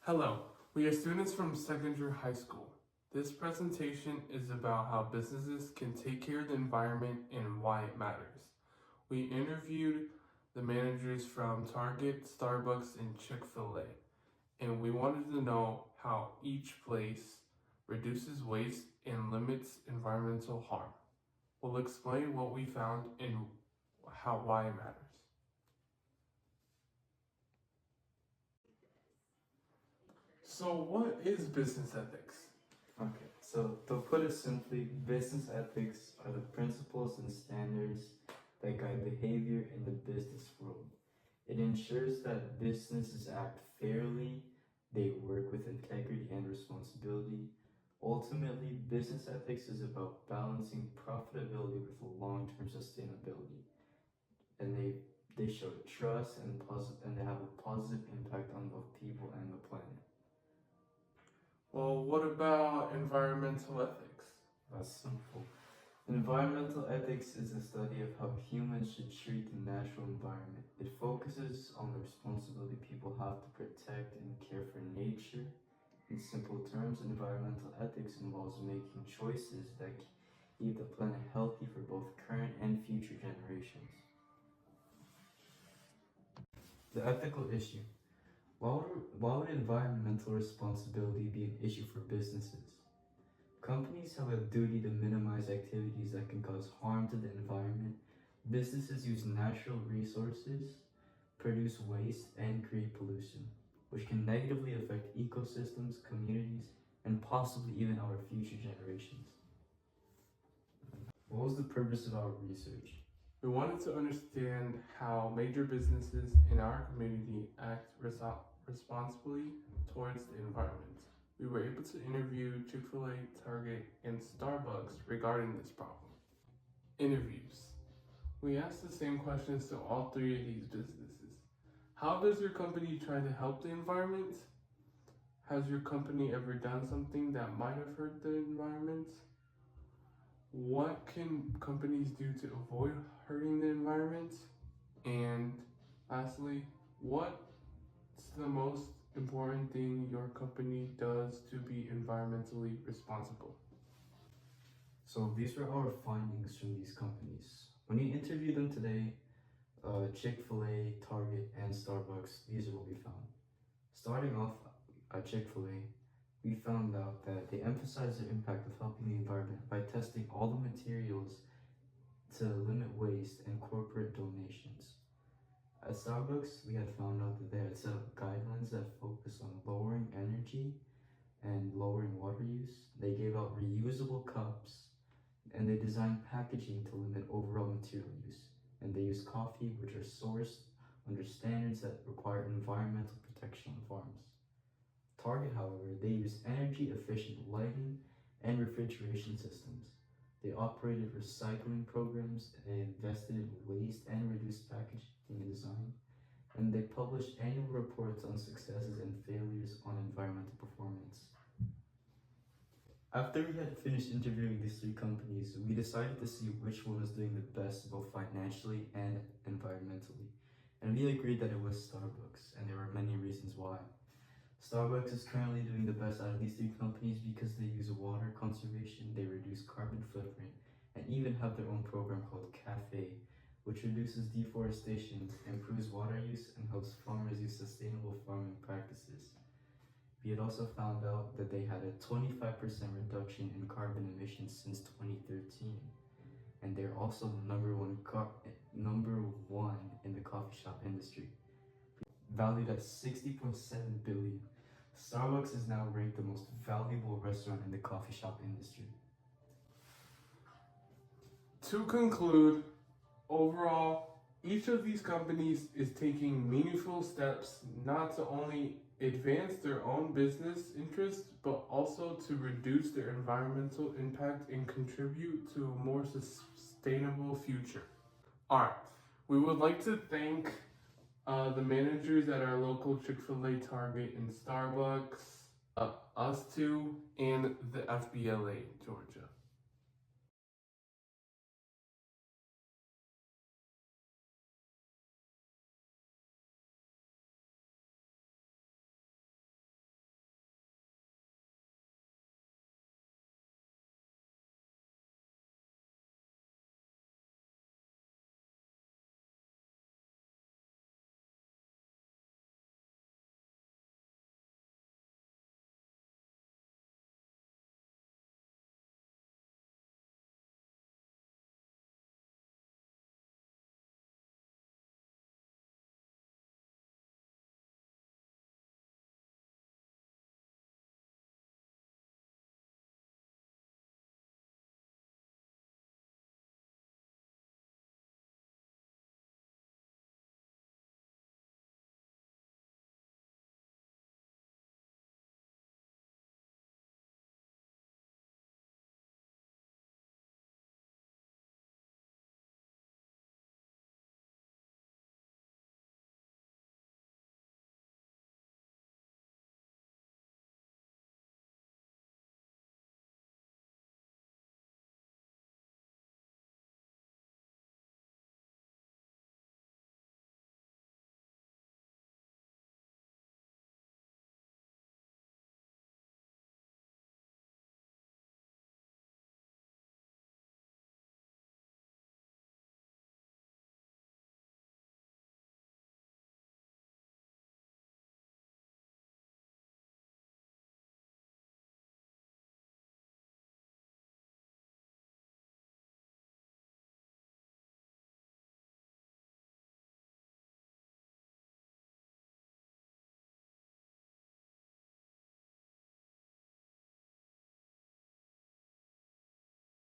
Hello, we are students from Seckinger High School. This presentation is about how businesses can take care of the environment and why it matters. We interviewed the managers from Target, Starbucks, and Chick-fil-A, and we wanted to know how each place reduces waste and limits environmental harm. We'll explain what we found and why it matters. So what is business ethics? Okay, so to put it simply, business ethics are the principles and standards that guide behavior in the business world. It ensures that businesses act fairly, they work with integrity and responsibility. Ultimately, business ethics is about balancing profitability with long-term sustainability. And they show trust and they have a positive impact on both people and the planet. Well, what about environmental ethics? That's simple. Environmental ethics is the study of how humans should treat the natural environment. It focuses on the responsibility people have to protect and care for nature. In simple terms, environmental ethics involves making choices that keep the planet healthy for both current and future generations. The ethical issue. Why would environmental responsibility be an issue for businesses? Companies have a duty to minimize activities that can cause harm to the environment. Businesses use natural resources, produce waste, and create pollution, which can negatively affect ecosystems, communities, and possibly even our future generations. What was the purpose of our research? We wanted to understand how major businesses in our community act responsibly towards the environment. We were able to interview Chick-fil-A, Target, and Starbucks regarding this problem. Interviews. We asked the same questions to all three of these businesses. How does your company try to help the environment? Has your company ever done something that might have hurt the environment? What can companies do to avoid hurting the environment? And lastly, what's the most important thing your company does to be environmentally responsible? So these were our findings from these companies. When you interview them today, Chick-fil-A, Target, and Starbucks, these are what we found. Starting off at Chick-fil-A, we found out that they emphasize the impact of helping the environment by testing all the materials to limit waste and corporate donations. At Starbucks, we had found out that they had set up guidelines that focus on lowering energy and lowering water use. They gave out reusable cups and they designed packaging to limit overall material use. And they use coffee, which are sourced under standards that require environmental protection on farms. Target, however, they use energy-efficient lighting and refrigeration systems. They operated recycling programs and invested in waste and reduced packaging and design. And they published annual reports on successes and failures on environmental performance. After we had finished interviewing these three companies, we decided to see which one was doing the best both financially and environmentally. And we agreed that it was Starbucks, and there were many reasons why. Starbucks is currently doing the best out of these three companies because they use water conservation, they reduce carbon footprint, and even have their own program called Cafe, which reduces deforestation, improves water use, and helps farmers use sustainable farming practices. We had also found out that they had a 25% reduction in carbon emissions since 2013, and they're also number one in the coffee shop industry. Valued at $60.7 billion, Starbucks is now ranked the most valuable restaurant in the coffee shop industry. To conclude, overall, each of these companies is taking meaningful steps not to only advance their own business interests, but also to reduce their environmental impact and contribute to a more sustainable future. Alright, we would like to thank the managers at our local Chick-fil-A, Target, and Starbucks, us two, and the Fbla, Georgia.